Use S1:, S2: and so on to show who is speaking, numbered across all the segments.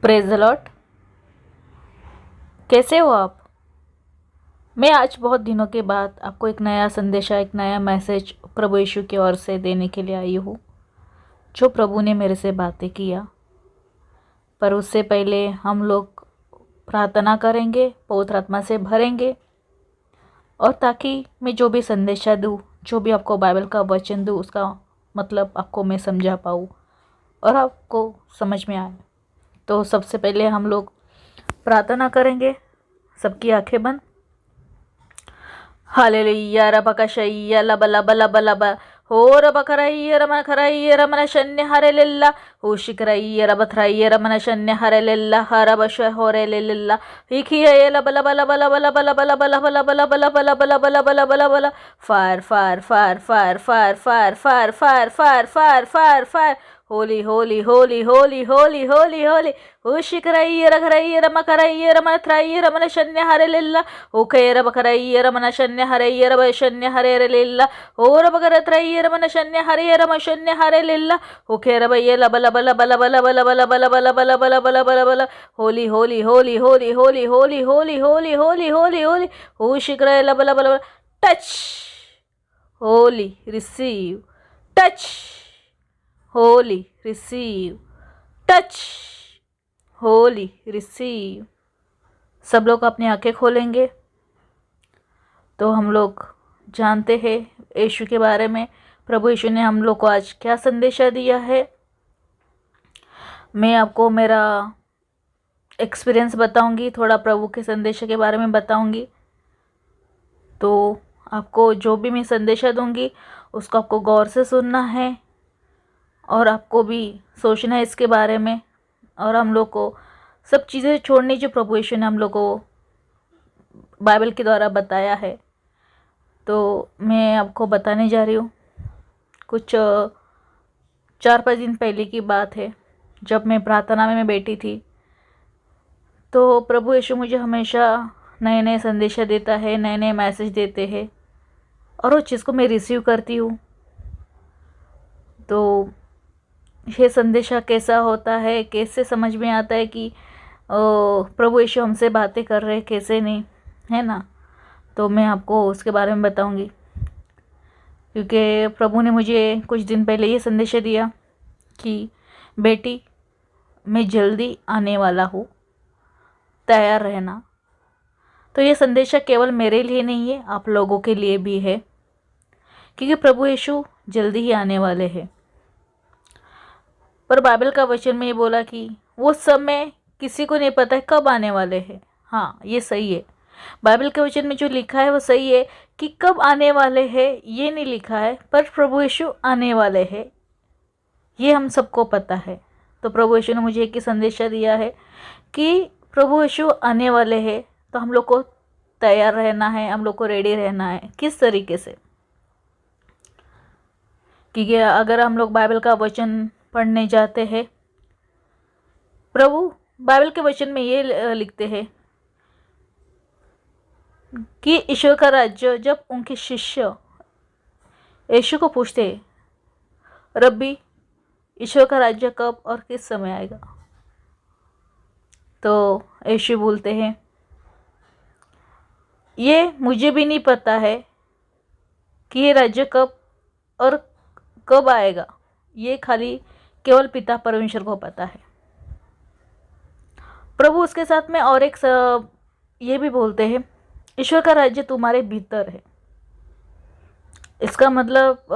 S1: Praise the Lord. कैसे हो आप? मैं आज बहुत दिनों के बाद आपको एक नया संदेशा, एक नया मैसेज प्रभु यीशु की ओर से देने के लिए आई हूँ, जो प्रभु ने मेरे से बातें किया। पर उससे पहले हम लोग प्रार्थना करेंगे, पवित्र आत्मा से भरेंगे, और ताकि मैं जो भी संदेशा दूँ, जो भी आपको बाइबल का वचन दूँ, उसका मतलब आपको मैं समझा पाऊँ और आपको समझ में आए। तो सबसे पहले हम लोग प्रार्थना करेंगे, सबकी आंखें बंद। हालेलुया रबकशय्या लब लब लब लब हो रबकरय्या रमन खरय्या रमन शन्य हरेलिल्ला हो शिकरय्या रबथरय्या रमन शन्य हरेलिल्ला हरबश होरेलिल्ला हिखिया लब लब लब लब लब लब लब लब लब लब लब लब लब लब लब लब लब fire fire fire fire fire fire fire fire fire fire fire fire Holi Holi Holi Holi Holi Holi Holi हो शिकरय्या रखरय्या रमकरय्या रमन थरय्या रमन शन्य हरेलिल्ला हो कयरा बकरय्या रमन शन्य हरय्या रब शन्य हरेलिल्ला हो रबकरत्रय्या रमन शन्य हरय्या रम शन्य हरेलिल्ला हो केरबय्या लब लब लब लब लब लब लब लब लब लब लब लब लब लब होली होली होली होली होली होली होली होली होली होली होली हो शिकरय लब लब लब touch Holi receive touch Holi receive touch Holi receive. सब लोग अपनी आंखें खोलेंगे। तो हम लोग जानते हैं यीशु के बारे में, प्रभु यीशु ने हम लोग को आज क्या संदेशा दिया है। मैं आपको मेरा एक्सपीरियंस बताऊंगी, थोड़ा प्रभु के संदेश के बारे में बताऊंगी। तो आपको जो भी मैं संदेशा दूंगी उसको आपको गौर से सुनना है और आपको भी सोचना है इसके बारे में, और हम लोग को सब चीज़ें छोड़नी जो प्रभु यीशु ने हम लोग को बाइबल के द्वारा बताया है। तो मैं आपको बताने जा रही हूँ। कुछ 4-5 दिन पहले की बात है, जब मैं प्रार्थना में बैठी थी, तो प्रभु यीशु मुझे हमेशा नए नए संदेशा देता है, नए नए मैसेज देते हैं, और वो चीज़ को मैं रिसीव करती हूँ। तो ये संदेशा कैसा होता है, कैसे समझ में आता है कि प्रभु यीशु हमसे बातें कर रहे हैं, कैसे नहीं, है ना। तो मैं आपको उसके बारे में बताऊंगी, क्योंकि प्रभु ने मुझे कुछ दिन पहले ये संदेश दिया कि बेटी, मैं जल्दी आने वाला हूँ, तैयार रहना। तो ये संदेशा केवल मेरे लिए नहीं है, आप लोगों के लिए भी है, क्योंकि प्रभु यीशु जल्दी ही आने वाले हैं। पर बाइबल का वचन में ये बोला कि वो समय किसी को नहीं पता है कब आने वाले हैं। हाँ, ये सही है। बाइबल के वचन में जो लिखा है वो सही है कि कब आने वाले हैं ये नहीं लिखा है, पर प्रभु यीशु आने वाले हैं, ये हम सबको पता है। तो प्रभु यीशु ने मुझे एक ही संदेशा दिया है कि प्रभु यीशु आने वाले हैं, तो हम लोग को तैयार रहना है, हम लोग को रेडी रहना है। किस तरीके से? क्योंकि अगर हम लोग बाइबल का वचन पढ़ने जाते हैं, प्रभु बाइबल के वचन में ये लिखते हैं कि ईश्वर का राज्य, जब उनके शिष्य यीशु को पूछते, रब्बी ईश्वर का राज्य कब और किस समय आएगा, तो यीशु बोलते हैं, ये मुझे भी नहीं पता है कि ये राज्य कब और कब आएगा, ये खाली केवल पिता परमेश्वर को पता है। प्रभु उसके साथ में और एक ये भी बोलते हैं, ईश्वर का राज्य तुम्हारे भीतर है। इसका मतलब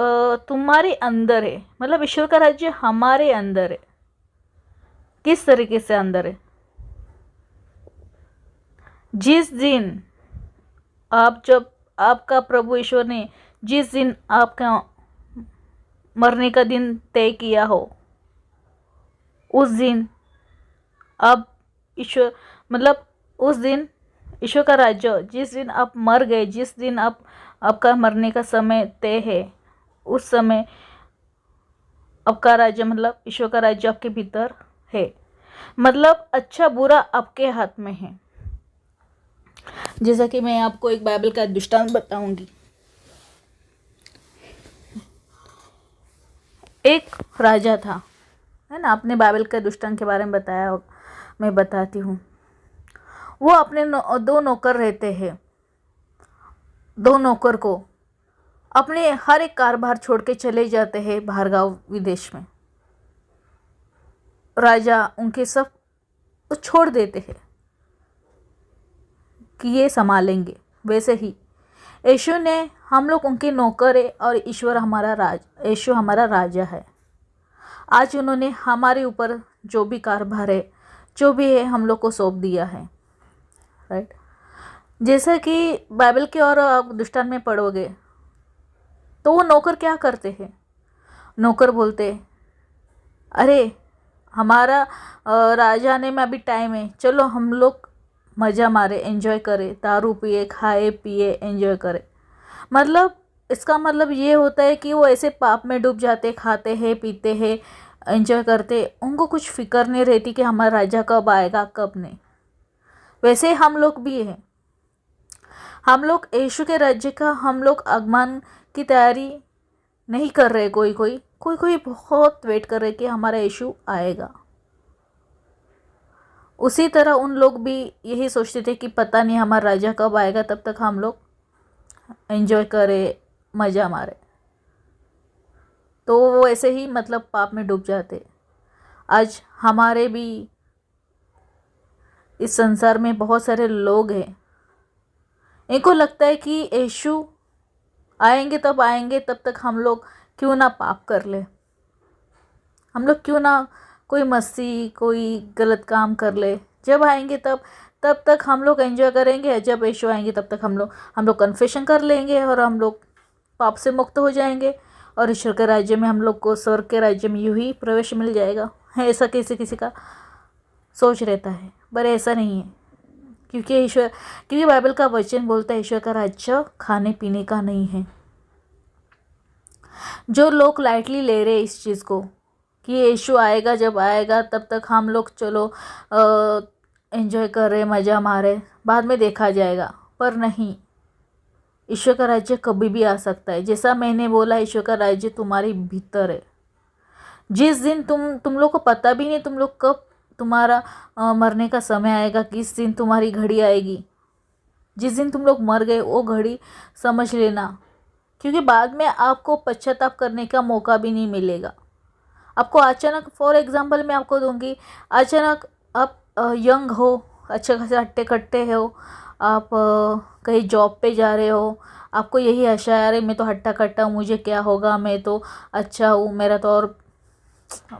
S1: तुम्हारे अंदर है, मतलब ईश्वर का राज्य हमारे अंदर है। किस तरीके से अंदर है? जिस दिन जब आपका प्रभु ईश्वर ने जिस दिन आपका मरने का दिन तय किया हो, उस दिन आप ईश्वर, मतलब उस दिन ईश्वर का राज्य, जिस दिन आप मर गए, जिस दिन आपका मरने का समय तय है, उस समय आपका राज्य, मतलब ईश्वर का राज्य आपके भीतर है। मतलब अच्छा बुरा आपके हाथ में है। जैसा कि मैं आपको एक बाइबल का दृष्टांत बताऊंगी। एक राजा था, है ना। आपने बाइबल के दुष्टन के बारे में बताया, मैं बताती हूँ। वो अपने दो नौकर रहते हैं, दो नौकर को अपने हर एक कारोबार छोड़ के चले जाते हैं बाहर गाँव विदेश में। राजा उनके सब छोड़ देते हैं कि ये संभालेंगे। वैसे ही यीशु ने, हम लोग उनके नौकर है और ईश्वर हमारा यीशु हमारा राजा है। आज उन्होंने हमारे ऊपर जो भी कारोबार है, जो भी है, हम लोग को सौंप दिया है, राइट। जैसा कि बाइबल के और आप दुष्टान में पढ़ोगे तो वो नौकर क्या करते हैं। नौकर बोलते, अरे हमारा राजा ने में अभी टाइम है, चलो हम लोग मज़ा मारे, एंजॉय करें, दारू पिए, खाए पिए, एंजॉय करें। मतलब इसका मतलब ये होता है कि वो ऐसे पाप में डूब जाते, खाते हैं, पीते हैं, एंजॉय करते, उनको कुछ फिक्र नहीं रहती कि हमारा राजा कब आएगा कब नहीं। वैसे हम लोग भी हैं। हम लोग यीशु के राज्य का हम लोग आगमन की तैयारी नहीं कर रहे। कोई बहुत वेट कर रहे कि हमारा यीशु आएगा। उसी तरह उन लोग भी यही सोचते थे कि पता नहीं हमारा राजा कब आएगा, तब तक हम लोग एंजॉय करें, मज़ा मारे। तो वो ऐसे ही मतलब पाप में डूब जाते। आज हमारे भी इस संसार में बहुत सारे लोग हैं, इनको लगता है कि यीशु आएंगे, तब तक हम लोग क्यों ना पाप कर ले, हम लोग क्यों ना कोई मस्ती, कोई गलत काम कर ले। जब आएंगे तब तक हम लोग एंजॉय करेंगे। जब यीशु आएंगे तब तक हम लोग कन्फेशन कर लेंगे और हम लोग पाप से मुक्त हो जाएंगे और ईश्वर के राज्य में, हम लोग को स्वर्ग के राज्य में यूं ही प्रवेश मिल जाएगा। है ऐसा किसी का सोच रहता है, पर ऐसा नहीं है। क्योंकि बाइबल का वचन बोलता है ईश्वर का राज्य खाने पीने का नहीं है। जो लोग लाइटली ले रहे इस चीज़ को कि यीशु आएगा, जब आएगा तब तक हम लोग चलो एंजॉय कर रहे, मज़ा मारे, बाद में देखा जाएगा। पर नहीं, ईश्वर का राज्य कभी भी आ सकता है। जैसा मैंने बोला, ईश्वर का राज्य तुम्हारे भीतर है। जिस दिन तुम लोग को पता भी नहीं तुम लोग कब तुम्हारा मरने का समय आएगा, किस दिन तुम्हारी घड़ी आएगी। जिस दिन तुम लोग मर गए वो घड़ी समझ लेना, क्योंकि बाद में आपको पश्चाताप करने का मौका भी नहीं मिलेगा। आपको अचानक, फॉर एग्जांपल मैं आपको दूंगी, अचानक आप यंग हो, अच्छे खासे हट्टे कट्टे हो, आप कहीं जॉब पे जा रहे हो, आपको यही आशा है, अरे मैं तो हट्टा कट्टा हूँ, मुझे क्या होगा, मैं तो अच्छा हूँ, मेरा तो और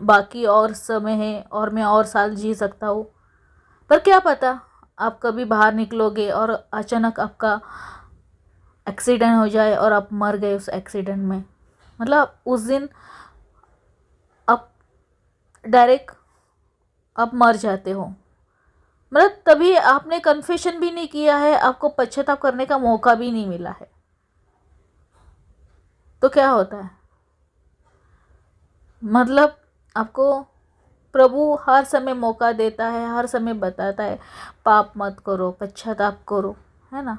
S1: बाकी और समय है और मैं और साल जी सकता हूँ। पर क्या पता आप कभी बाहर निकलोगे और अचानक आपका एक्सीडेंट हो जाए और आप मर गए उस एक्सीडेंट में। मतलब उस दिन आप डायरेक्ट आप मर जाते हो। मतलब तभी आपने कन्फेशन भी नहीं किया है, आपको पश्चाताप करने का मौका भी नहीं मिला है। तो क्या होता है, मतलब आपको प्रभु हर समय मौका देता है, हर समय बताता है पाप मत करो, पश्चाताप करो, है ना।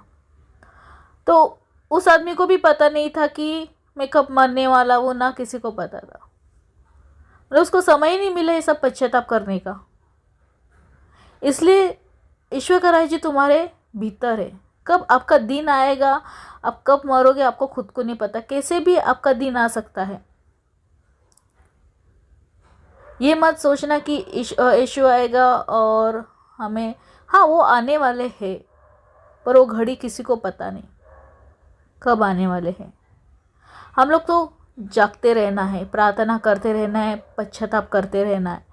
S1: तो उस आदमी को भी पता नहीं था कि मैं कब मरने वाला हूँ, ना किसी को पता था। मतलब उसको समय ही नहीं मिला ये सब पश्चाताप करने का। इसलिए ईश्वर का राज्य तुम्हारे भीतर है। कब आपका दिन आएगा, आप कब मरोगे, आपको खुद को नहीं पता। कैसे भी आपका दिन आ सकता है। ये मत सोचना कि यीशु आएगा और हमें, हाँ वो आने वाले हैं, पर वो घड़ी किसी को पता नहीं कब आने वाले हैं। हम लोग तो जागते रहना है, प्रार्थना करते रहना है, पश्चाताप करते रहना है।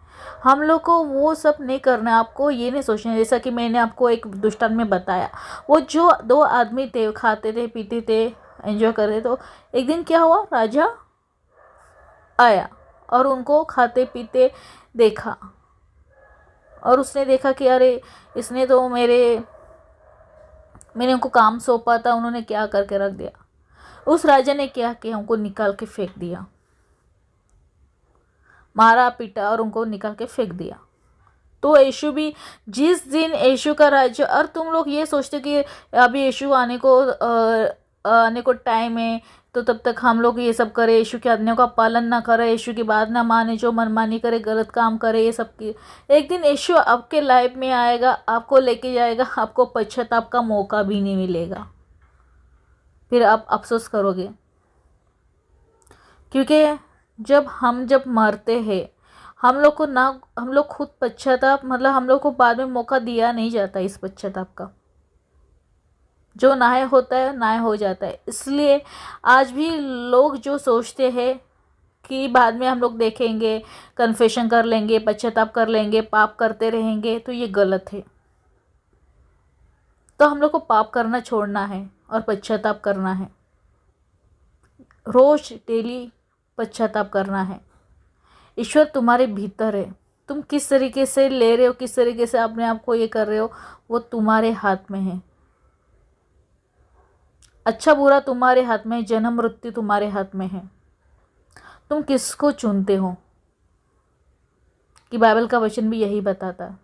S1: हम लोग को वो सब नहीं करना है। आपको ये नहीं सोचना, जैसा कि मैंने आपको एक दृष्टांत में बताया, वो जो दो आदमी थे, खाते थे, पीते थे, एंजॉय कर रहे। तो एक दिन क्या हुआ, राजा आया और उनको खाते पीते देखा और उसने देखा कि अरे इसने तो मैंने उनको काम सौंपा था, उन्होंने क्या करके रख दिया। उस राजा ने क्या किया, उनको निकाल के फेंक दिया, मारा पीटा और उनको निकाल के फेंक दिया। तो यीशु भी, जिस दिन यीशु का राज्य, और तुम लोग ये सोचते कि अभी यीशु आने को आने को टाइम है, तो तब तक हम लोग ये सब करें, यीशु की आज्ञा का पालन ना करें, यीशु की बात ना माने, जो मनमानी करे, गलत काम करे, ये सब की एक दिन यीशु आपके लाइफ में आएगा, आपको लेके जाएगा, आपको पश्चाताप का मौका भी नहीं मिलेगा, फिर आप अफसोस करोगे। क्योंकि जब मरते हैं हम लोग खुद पश्चाताप, मतलब हम लोग को बाद में मौका दिया नहीं जाता इस पश्चाताप का, जो नाय होता है नाय हो जाता है। इसलिए आज भी लोग जो सोचते हैं कि बाद में हम लोग देखेंगे, कन्फेशन कर लेंगे, पश्चाताप कर लेंगे, पाप करते रहेंगे, तो ये गलत है। तो हम लोग को पाप करना छोड़ना है और पश्चाताप करना है, रोज डेली पश्चाताप करना है। ईश्वर तुम्हारे भीतर है, तुम किस तरीके से ले रहे हो, किस तरीके से अपने आप को ये कर रहे हो, वो तुम्हारे हाथ में है। अच्छा बुरा तुम्हारे हाथ में, जन्म मृत्यु तुम्हारे हाथ में है। तुम किसको चुनते हो, कि बाइबल का वचन भी यही बताता है।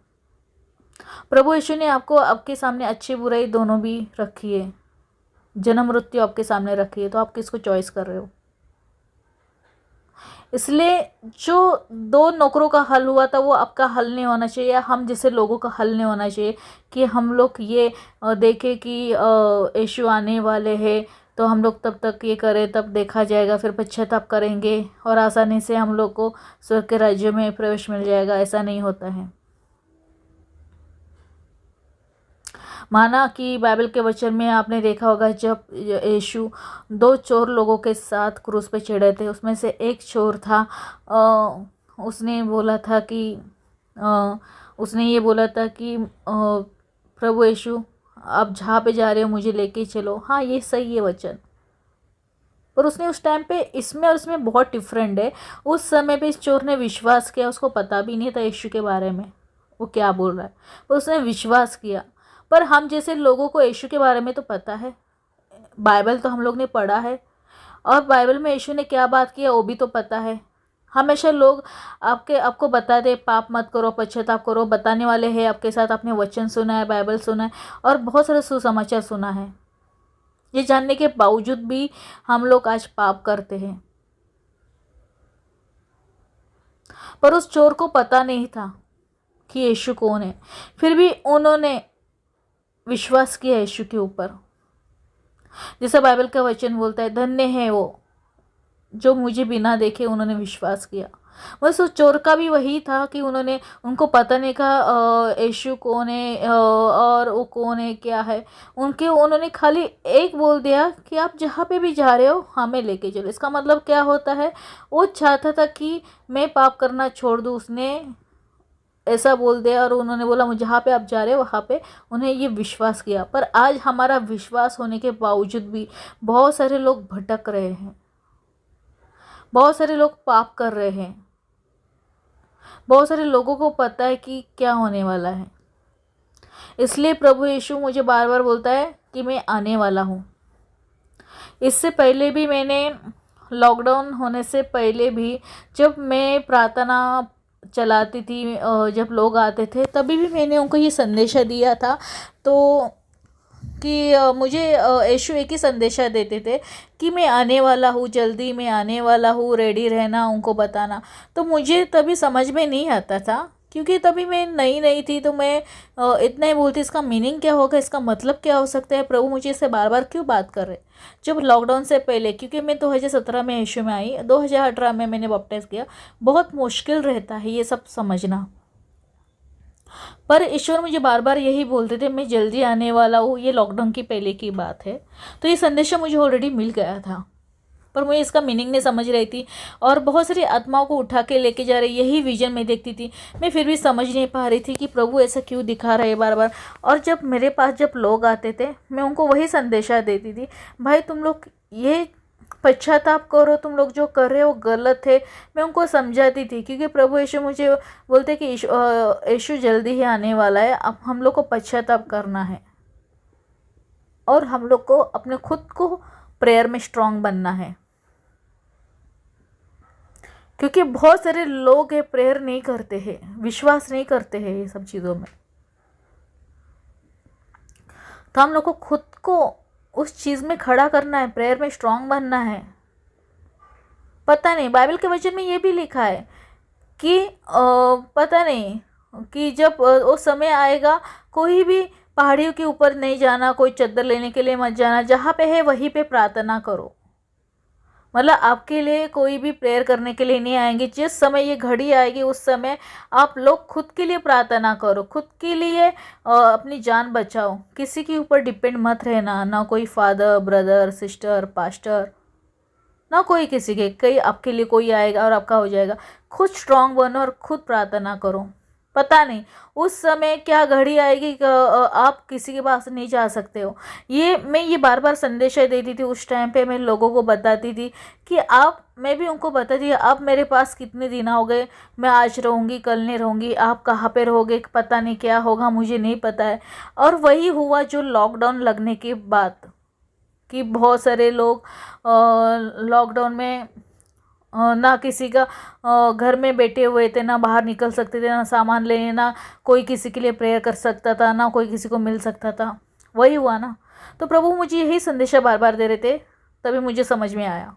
S1: प्रभु यीशु ने आपको आपके सामने अच्छी बुराई दोनों भी रखी है, जन्म मृत्यु आपके सामने रखी है, तो आप किसको चॉइस कर रहे हो। इसलिए जो दो नौकरों का हल हुआ था वो आपका हल नहीं होना चाहिए, या हम जैसे लोगों का हल नहीं होना चाहिए कि हम लोग ये देखें कि यीशु आने वाले हैं, तो हम लोग तब तक ये करें, तब देखा जाएगा, फिर पश्चाताप करेंगे और आसानी से हम लोग को स्वर्ग के राज्य में प्रवेश मिल जाएगा। ऐसा नहीं होता है। माना कि बाइबल के वचन में आपने देखा होगा, जब यीशु दो चोर लोगों के साथ क्रूस पे चढ़े थे, उसमें से एक चोर था, उसने बोला था कि उसने ये बोला था कि प्रभु यीशु आप जहाँ पे जा रहे हो मुझे लेके चलो। हाँ, ये सही है वचन, पर उसने उस टाइम पे इसमें और उसमें बहुत डिफरेंट है। उस समय पे इस चोर ने विश्वास किया, उसको पता भी नहीं था यीशु के बारे में वो क्या बोल रहा है, पर उसने विश्वास किया। पर हम जैसे लोगों को यीशु के बारे में तो पता है, बाइबल तो हम लोग ने पढ़ा है, और बाइबल में यीशु ने क्या बात किया वो भी तो पता है। हमेशा लोग आपको बता दे पाप मत करो, पश्चाताप करो, बताने वाले हैं आपके साथ। आपने वचन सुना है, बाइबल सुना है और बहुत सारे सुसमाचार सुना है, ये जानने के बावजूद भी हम लोग आज पाप करते हैं। पर उस चोर को पता नहीं था कि यीशु कौन है, फिर भी उन्होंने विश्वास किया यीशु के ऊपर। जैसा बाइबल का वचन बोलता है, धन्य है वो जो मुझे बिना देखे उन्होंने विश्वास किया। बस उस चोर का भी वही था कि उनको पता नहीं कहा यीशु कौन है और वो कौन है क्या है। उन्होंने खाली एक बोल दिया कि आप जहाँ पे भी जा रहे हो हमें लेके चलो। इसका मतलब क्या होता है, वो चाहता था कि मैं पाप करना छोड़ दूँ, उसने ऐसा बोल दिया और उन्होंने बोला मुझे जहाँ पे आप जा रहे हो वहाँ पे उन्हें ये विश्वास किया। पर आज हमारा विश्वास होने के बावजूद भी बहुत सारे लोग भटक रहे हैं, बहुत सारे लोग पाप कर रहे हैं, बहुत सारे लोगों को पता है कि क्या होने वाला है। इसलिए प्रभु यीशु मुझे बार बार बोलता है कि मैं आने वाला हूँ। इससे पहले भी मैंने, लॉकडाउन होने से पहले भी जब मैं प्रार्थना चलाती थी, जब लोग आते थे तभी भी मैंने उनको ये संदेशा दिया था, तो कि मुझे यीशु एक ही संदेशा देते थे कि मैं आने वाला हूँ, जल्दी मैं आने वाला हूँ, रेडी रहना, उनको बताना। तो मुझे तभी समझ में नहीं आता था, क्योंकि तभी मैं नई थी, तो मैं इतना ही बोलती इसका मीनिंग क्या होगा, इसका मतलब क्या हो सकता है, प्रभु मुझे इससे बार बार क्यों बात कर रहे। जब लॉकडाउन से पहले, क्योंकि मैं 2017 में यीशु में आई, 2018 में मैंने बपटिस्म किया, बहुत मुश्किल रहता है ये सब समझना। पर ईश्वर मुझे बार बार यही बोलते थे मैं जल्दी आने वाला हूँ। ये लॉकडाउन की पहले की बात है, तो ये संदेश मुझे ऑलरेडी मिल गया था, पर मैं इसका मीनिंग नहीं समझ रही थी। और बहुत सारी आत्माओं को उठा के लेके जा रही, यही विजन में देखती थी मैं, फिर भी समझ नहीं पा रही थी कि प्रभु ऐसा क्यों दिखा रहे बार बार। और जब मेरे पास जब लोग आते थे मैं उनको वही संदेशा देती थी, भाई तुम लोग ये पश्चाताप करो, तुम लोग जो कर रहे हो गलत है। मैं उनको समझाती थी, क्योंकि प्रभु यीशु मुझे बोलते कि यीशु जल्दी ही आने वाला है, अब हम लोग को पश्चाताप करना है और हम लोग को अपने खुद को प्रेयर में स्ट्रांग बनना है। क्योंकि बहुत सारे लोग हैं प्रेयर नहीं करते हैं, विश्वास नहीं करते हैं ये सब चीज़ों में। तो हम लोग को खुद को उस चीज़ में खड़ा करना है, प्रेयर में स्ट्रांग बनना है। पता नहीं, बाइबल के वचन में ये भी लिखा है कि पता नहीं कि जब वो समय आएगा, कोई भी पहाड़ियों के ऊपर नहीं जाना, कोई चद्दर लेने के लिए मत जाना, जहाँ पे है वहीं पे प्रार्थना करो। मतलब आपके लिए कोई भी प्रेयर करने के लिए नहीं आएंगे। जिस समय ये घड़ी आएगी उस समय आप लोग खुद के लिए प्रार्थना करो, खुद के लिए अपनी जान बचाओ। किसी के ऊपर डिपेंड मत रहना, ना कोई फादर, ब्रदर, सिस्टर, पास्टर, ना कोई किसी के, कहीं आपके लिए कोई आएगा और आपका हो जाएगा। खुद स्ट्रांग बनो और खुद प्रार्थना करो। पता नहीं उस समय क्या घड़ी आएगी कि आप किसी के पास नहीं जा सकते हो। मैं ये बार बार संदेश देती थी उस टाइम पे, मैं लोगों को बताती थी कि मैं भी उनको बताती थी, आप मेरे पास कितने दिन हो गए, मैं आज रहूँगी कल नहीं रहूँगी, आप कहाँ पे रहोगे, पता नहीं क्या होगा, मुझे नहीं पता है। और वही हुआ जो लॉकडाउन लगने के बाद, कि बहुत सारे लोग लॉकडाउन में ना किसी का घर में बैठे हुए थे, ना बाहर निकल सकते थे, ना सामान लेने, ना कोई किसी के लिए प्रेयर कर सकता था, ना कोई किसी को मिल सकता था। वही हुआ ना। तो प्रभु मुझे यही संदेशा बार बार दे रहे थे, तभी मुझे समझ में आया।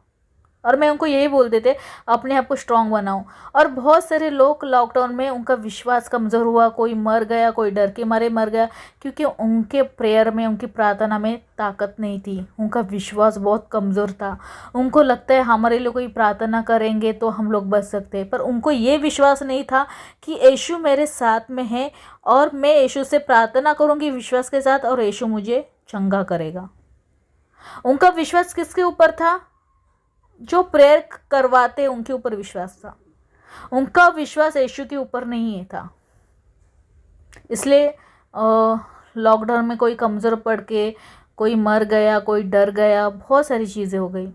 S1: और मैं उनको यही बोलते थे, अपने आप को स्ट्रांग बनाओ। और बहुत सारे लोग लॉकडाउन में उनका विश्वास कमज़ोर हुआ, कोई मर गया, कोई डर के मारे मर गया, क्योंकि उनके प्रेयर में, उनकी प्रार्थना में ताकत नहीं थी, उनका विश्वास बहुत कमज़ोर था। उनको लगता है हमारे लिए कोई प्रार्थना करेंगे तो हम लोग बच सकते हैं, पर उनको ये विश्वास नहीं था कि यीशु मेरे साथ में है और मैं यीशु से प्रार्थना करूँगी विश्वास के साथ और यीशु मुझे चंगा करेगा। उनका विश्वास किसके ऊपर था? जो प्रेयर करवाते उनके ऊपर विश्वास था। उनका विश्वास यीशु के ऊपर नहीं था। इसलिए लॉकडाउन में कोई कमज़ोर पड़ के कोई मर गया, कोई डर गया, बहुत सारी चीज़ें हो गई।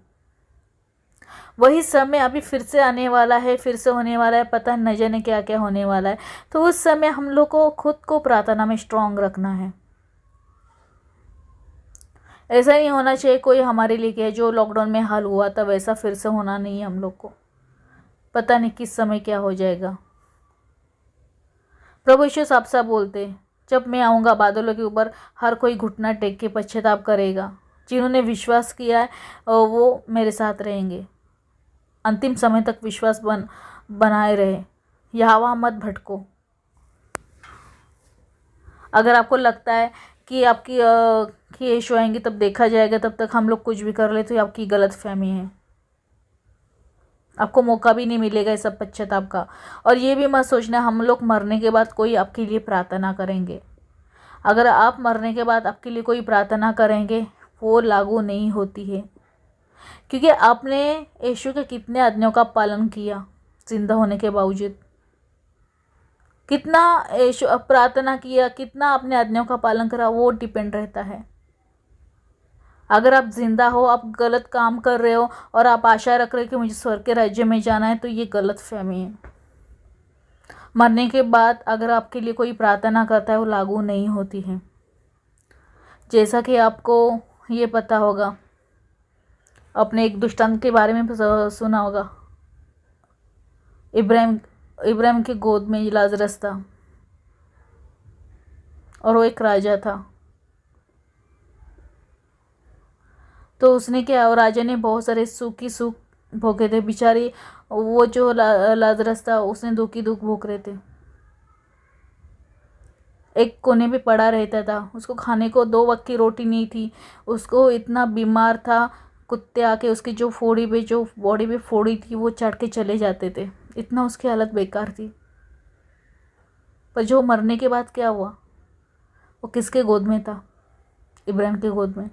S1: वही समय अभी फिर से आने वाला है, फिर से होने वाला है, पता न जाने क्या क्या होने वाला है। तो उस समय हम लोग को खुद को प्रार्थना में स्ट्रांग रखना है। ऐसा नहीं होना चाहिए कोई हमारे लिए क्या, जो लॉकडाउन में हाल हुआ था वैसा फिर से होना नहीं है हम लोग को। पता नहीं किस समय क्या हो जाएगा। प्रभु यीशु साफ साफ बोलते, जब मैं आऊँगा बादलों के ऊपर, हर कोई घुटना टेक के पश्चाताप करेगा। जिन्होंने विश्वास किया है वो मेरे साथ रहेंगे। अंतिम समय तक विश्वास बनाए रहे, यहाँ वहाँ मत भटको। अगर आपको लगता है कि आपकी कि यीशु आएंगे तब देखा जाएगा, तब तक हम लोग कुछ भी कर ले, तो ये आपकी गलत फहमी है। आपको मौका भी नहीं मिलेगा इस सब पश्चाताप का। और ये भी मत सोचना हम लोग मरने के बाद कोई आपके लिए प्रार्थना करेंगे। अगर आप मरने के बाद आपके लिए कोई प्रार्थना करेंगे, वो लागू नहीं होती है, क्योंकि आपने यीशु के कितने आज्ञाओं का पालन किया जिंदा होने के बावजूद, कितना यीशु प्रार्थना किया, कितना आपने आज्ञाओं का पालन करा, वो डिपेंड रहता है। अगर आप जिंदा हो, आप गलत काम कर रहे हो और आप आशा रख रहे हो कि मुझे स्वर्ग के राज्य में जाना है, तो ये गलत फहमी है। मरने के बाद अगर आपके लिए कोई प्रार्थना करता है वो लागू नहीं होती है। जैसा कि आपको ये पता होगा, अपने एक दृष्टांत के बारे में सुना होगा। इब्राहिम के गोद में लाजरस था और वो एक राजा था। तो उसने क्या, और राजा ने बहुत सारे सुख भोगे थे। बेचारी वो जो लाजरस था, उसने दुख ही दुख भोग रहे थे। एक कोने पे पड़ा रहता था, उसको खाने को 2 वक्त की रोटी नहीं थी। उसको इतना बीमार था, कुत्ते आके उसकी जो बॉडी पे फोड़ी थी वो चढ़ के चले जाते थे, इतना उसकी हालत बेकार थी। पर जो मरने के बाद क्या हुआ, वो किसके गोद में था? इब्राहिम के गोद में।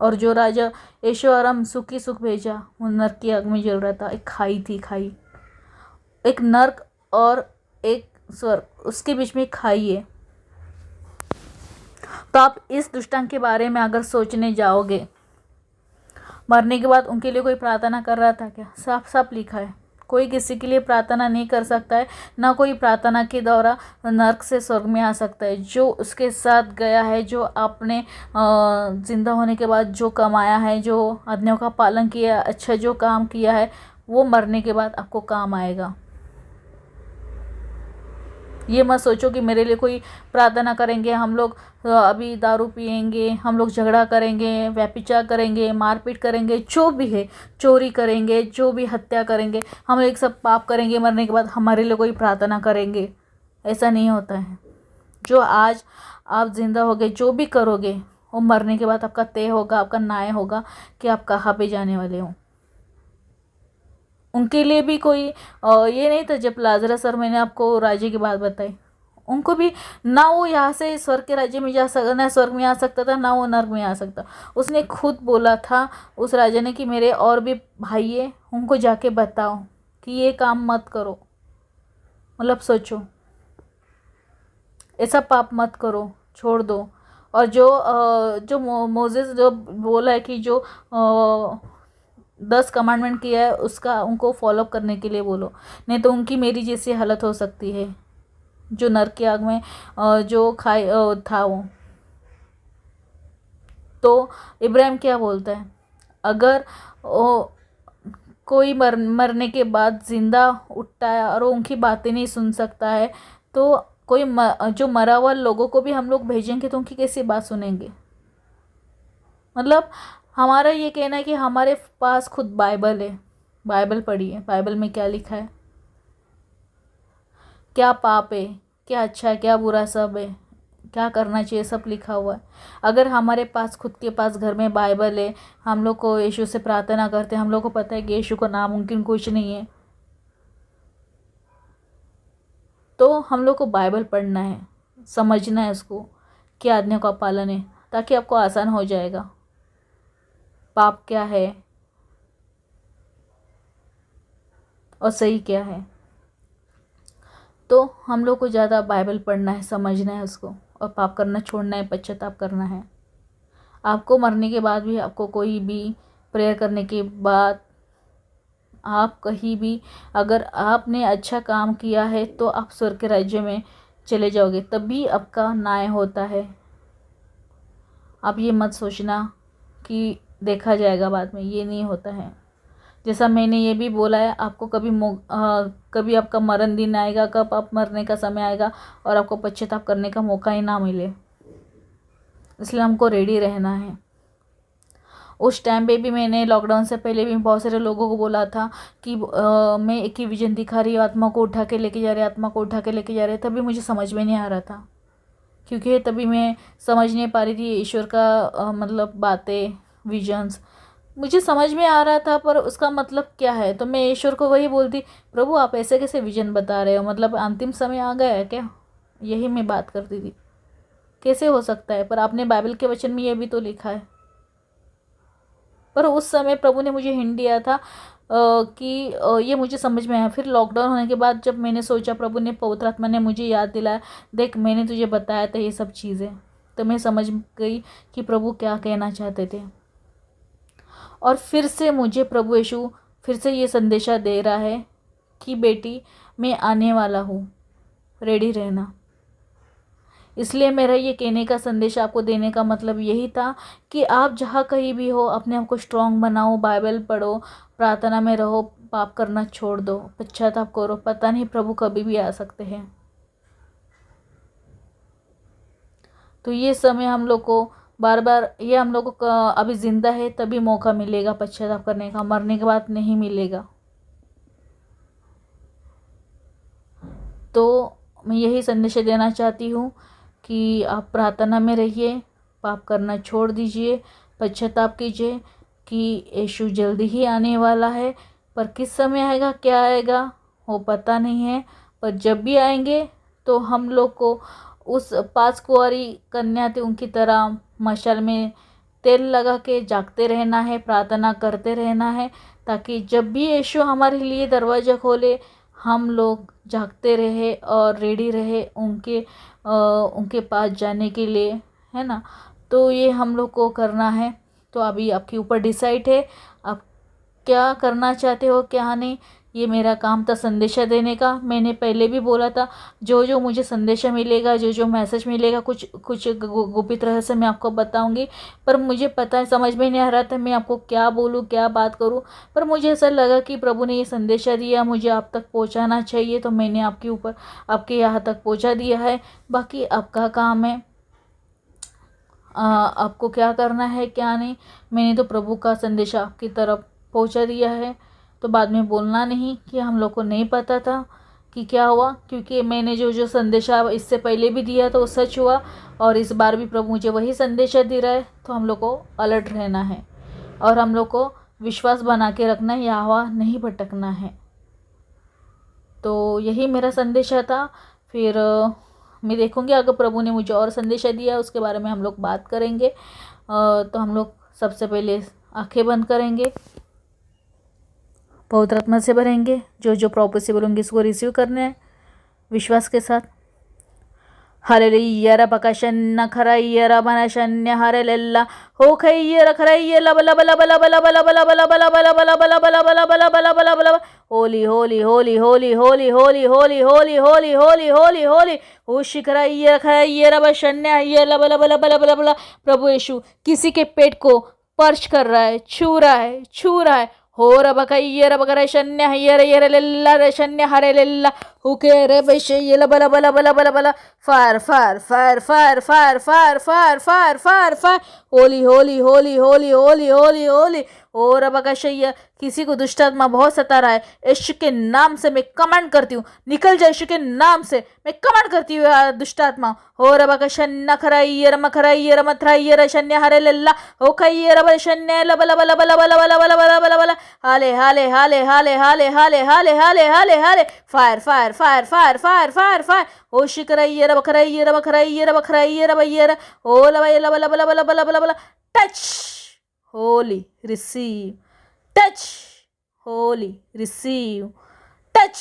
S1: और जो राजा ऐशो आराम सुख ही सुख भेजा, वो नर्क की आग में जल रहा था। एक खाई थी, खाई, एक नर्क और एक स्वर्ग, उसके बीच में एक खाई है। तो आप इस दृष्टांत के बारे में अगर सोचने जाओगे, मरने के बाद उनके लिए कोई प्रार्थना कर रहा था क्या? साफ साफ लिखा है, कोई किसी के लिए प्रार्थना नहीं कर सकता है, ना कोई प्रार्थना के द्वारा नर्क से स्वर्ग में आ सकता है। जो उसके साथ गया है, जो आपने जिंदा होने के बाद जो कमाया है, जो आज्ञाओं का पालन किया, अच्छा जो काम किया है, वो मरने के बाद आपको काम आएगा। ये मत सोचो कि मेरे लिए कोई प्रार्थना करेंगे, हम लोग अभी दारू पिएंगे, हम लोग झगड़ा करेंगे, व्यभिचार करेंगे, मारपीट करेंगे, जो भी है, चोरी करेंगे, जो भी हत्या करेंगे, हम एक सब पाप करेंगे, मरने के बाद हमारे लिए कोई प्रार्थना करेंगे। ऐसा नहीं होता है। जो आज आप जिंदा होगे, जो भी करोगे, वो मरने के बाद आपका तय होगा, आपका न्याय होगा कि आप कहाँ पे जाने वाले हो। उनके लिए भी कोई ये नहीं था। जब लाजरस सर, मैंने आपको राज्य की बात बताई, उनको भी ना वो यहाँ से स्वर्ग के राज्य में जा सकता, ना स्वर्ग में आ सकता था, ना वो नर्क में आ सकता। उसने खुद बोला था उस राजा ने कि मेरे और भी भाई है, उनको जाके बताओ कि ये काम मत करो। मतलब सोचो, ऐसा पाप मत करो, छोड़ दो। और जो मोजेस जो बोला है कि जो 10 कमांडमेंट किया है, उसका उनको फॉलो करने के लिए बोलो, नहीं तो उनकी मेरी जैसी हालत हो सकती है, जो नरक की आग में जो खाए था वो। तो इब्राहिम क्या बोलता है, अगर वो कोई मरने के बाद जिंदा उठता है और वो उनकी बातें नहीं सुन सकता है, तो कोई जो मरा हुआ लोगों को भी हम लोग भेजेंगे तो उनकी कैसी बात सुनेंगे। मतलब हमारा ये कहना है कि हमारे पास खुद बाइबल है, बाइबल पढ़िए, बाइबल में क्या लिखा है, क्या पाप है, क्या अच्छा है, क्या बुरा, सब है, क्या करना चाहिए, सब लिखा हुआ है। अगर हमारे पास खुद के पास घर में बाइबल है, हम लोग को यीशु से प्रार्थना करते हैं, हम लोग को पता है कि यीशु को नामुमकिन कुछ नहीं है, तो हम लोग को बाइबल पढ़ना है, समझना है उसको, क्या आज्ञाओं का पालन है, ताकि आपको आसान हो जाएगा पाप क्या है और सही क्या है। तो हम लोग को ज़्यादा बाइबल पढ़ना है, समझना है उसको, और पाप करना छोड़ना है, पश्चाताप करना है। आपको मरने के बाद भी, आपको कोई भी प्रेयर करने के बाद, आप कहीं भी अगर आपने अच्छा काम किया है तो आप स्वर्ग के राज्य में चले जाओगे, तभी आपका न्याय होता है। आप ये मत सोचना कि देखा जाएगा बाद में, ये नहीं होता है। जैसा मैंने ये भी बोला है, आपको कभी आपका मरण दिन आएगा, कब आप मरने का समय आएगा और आपको पश्चाताप करने का मौका ही ना मिले। इसलिए हमको रेडी रहना है। उस टाइम पे भी मैंने लॉकडाउन से पहले भी बहुत सारे लोगों को बोला था कि मैं एक ही विजन दिखा रही हूँ, आत्मा को उठा के लेके जा रहे, आत्मा को उठा के लेके जा रहे। तभी मुझे समझ में नहीं आ रहा था, क्योंकि तभी मैं समझ नहीं पा रही थी ईश्वर का मतलब बातें, विजन्स मुझे समझ में आ रहा था, पर उसका मतलब क्या है। तो मैं ईश्वर को वही बोलती, प्रभु आप ऐसे कैसे विजन बता रहे हो, मतलब अंतिम समय आ गया है क्या? यही मैं बात करती थी, कैसे हो सकता है? पर आपने बाइबल के वचन में ये भी तो लिखा है। पर उस समय प्रभु ने मुझे हिंट दिया था कि ये मुझे समझ में आया। फिर लॉकडाउन होने के बाद जब मैंने सोचा, प्रभु ने, पवित्र आत्मा ने मुझे याद दिलाया, देख मैंने तुझे बताया था ये सब चीज़ें, तो मैं समझ गई कि प्रभु क्या कहना चाहते थे। और फिर से मुझे प्रभु यीशु फिर से ये संदेशा दे रहा है कि बेटी मैं आने वाला हूँ, रेडी रहना। इसलिए मेरा ये कहने का संदेश आपको देने का मतलब यही था कि आप जहाँ कहीं भी हो, अपने आप को स्ट्रांग बनाओ, बाइबल पढ़ो, प्रार्थना में रहो, पाप करना छोड़ दो, पश्चाताप करो। पता नहीं प्रभु कभी भी आ सकते हैं। तो ये समय हम लोग को बार बार, ये हम लोग को अभी जिंदा है तभी मौका मिलेगा पश्चाताप करने का, मरने के बाद नहीं मिलेगा। तो मैं यही संदेश देना चाहती हूँ कि आप प्रार्थना में रहिए, पाप करना छोड़ दीजिए, पश्चाताप कीजिए कि यीशु जल्दी ही आने वाला है। पर किस समय आएगा, क्या आएगा, वो पता नहीं है। पर जब भी आएंगे तो हम लोग को उस 5 कुंवारी कन्या थी उनकी तरह मशाल में तेल लगा के जागते रहना है, प्रार्थना करते रहना है, ताकि जब भी यीशु हमारे लिए दरवाज़ा खोले, हम लोग जागते रहे और रेडी रहे उनके पास जाने के लिए, है ना। तो ये हम लोग को करना है। तो अभी आपके ऊपर डिसाइड है, आप क्या करना चाहते हो क्या नहीं। ये मेरा काम था संदेशा देने का। मैंने पहले भी बोला था, जो जो मुझे संदेशा मिलेगा, जो जो मैसेज मिलेगा, कुछ कुछ गुपित रहस्य मैं आपको बताऊंगी। पर मुझे पता है, समझ में नहीं आ रहा था मैं आपको क्या बोलूँ, क्या बात करूँ। पर मुझे ऐसा लगा कि प्रभु ने ये संदेशा दिया, मुझे आप तक पहुँचाना चाहिए, तो मैंने आपके ऊपर, आपके यहाँ तक पहुँचा दिया है। बाकी आपका काम है, आपको क्या करना है क्या नहीं। मैंने तो प्रभु का संदेशा आपकी तरफ पहुंचा दिया है, तो बाद में बोलना नहीं कि हम लोग को नहीं पता था कि क्या हुआ, क्योंकि मैंने जो जो संदेशा इससे पहले भी दिया तो वो सच हुआ, और इस बार भी प्रभु मुझे वही संदेशा दे रहा है। तो हम लोग को अलर्ट रहना है और हम लोग को विश्वास बना के रखना है, यहोवा नहीं भटकना है। तो यही मेरा संदेशा था। फिर मैं देखूंगी अगर प्रभु ने मुझे और संदेशा दिया, उसके बारे में हम लोग बात करेंगे। तो हम लोग सबसे पहले आंखें बंद करेंगे, पवित्र आत्मा से भरेंगे, जो जो प्रॉपर्सी बोलूँगी इसको रिसीव करना है विश्वास के साथ। हरेलिया रबकशन्न खरैय रबनशन्य हरेलेल्ला हो खैय रखरैय लब लब लब लब लब लब लब लब लब लब लब लब लब लब लब लब लब। होली होली होली होली होली होली होली होली होली होली होली होली हो शिखरैय खरैय रबशन्य ये लब लब लब लब लब लब। प्रभु यीशु किसी के पेट को स्पर्श कर रहा है, छू रहा है, छू रहा है। हो रबकैय रबकर शन्य हयर यर लेल्ला शन्य हरे लेल्ला हुके रे बैशे ये लब लब लब लब लब लब। Fire fire fire fire fire fire fire fire fire fire. Holi Holi Holi Holi Holi Holi Holi. ओ रबकशैया, किसी को दुष्ट आत्मा बहुत सता रहा है, यीशु के नाम से मैं कमांड करती हूँ, निकल जाए। यीशु के नाम से मैं कमांड करती हूँ दुष्ट आत्मा। हो रबकशन्न खरैय रमखरैय रमथरैय रशन्य हरे लेल्ला हो खैय रब शन्य लब लब लब लब लब लब लब लब लब लब। हाले हाले हाले हाले हाले हाले हाले हाले हाले हाले। Fire fire fire fire fire fire fire. ओ शिकरैय रब खरैय रब खरैय रब खरैय रब यर ओ लब लब लब लब लब लब लब लब। Touch Holi receive, touch Holi receive, touch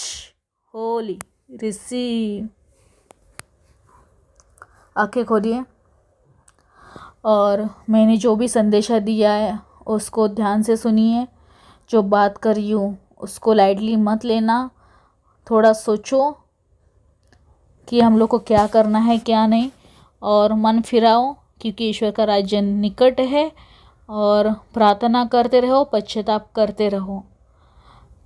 S1: Holi receive. आंखें खोलिए और मैंने जो भी संदेशा दिया है उसको ध्यान से सुनिए। जो बात कर रही हूँ उसको लाइटली मत लेना, थोड़ा सोचो कि हम लोग को क्या करना है क्या नहीं, और मन फिराओ, क्योंकि ईश्वर का राज्य निकट है। और प्रार्थना करते रहो, पश्चाताप करते रहो।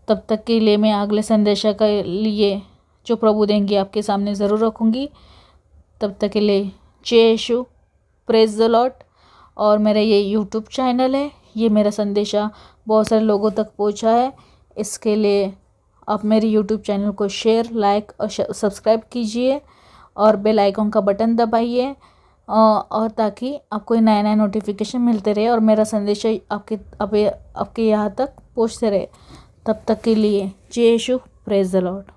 S1: तब तक के लिए मैं अगले संदेशा के लिए जो प्रभु देंगे आपके सामने ज़रूर रखूँगी। तब तक के लिए जय यीशु, प्रेज द लॉर्ड। और मेरा ये यूट्यूब चैनल है, ये मेरा संदेशा बहुत सारे लोगों तक पहुंचा है। इसके लिए आप मेरे यूट्यूब चैनल को शेयर, लाइक और सब्सक्राइब कीजिए और बेल आइकन का बटन दबाइए, और ताकि आपको नया नया नोटिफिकेशन मिलते रहे और मेरा संदेशा आपके यहाँ तक पहुँचते रहे। तब तक के लिए जय यीशु, प्रेज द लॉर्ड।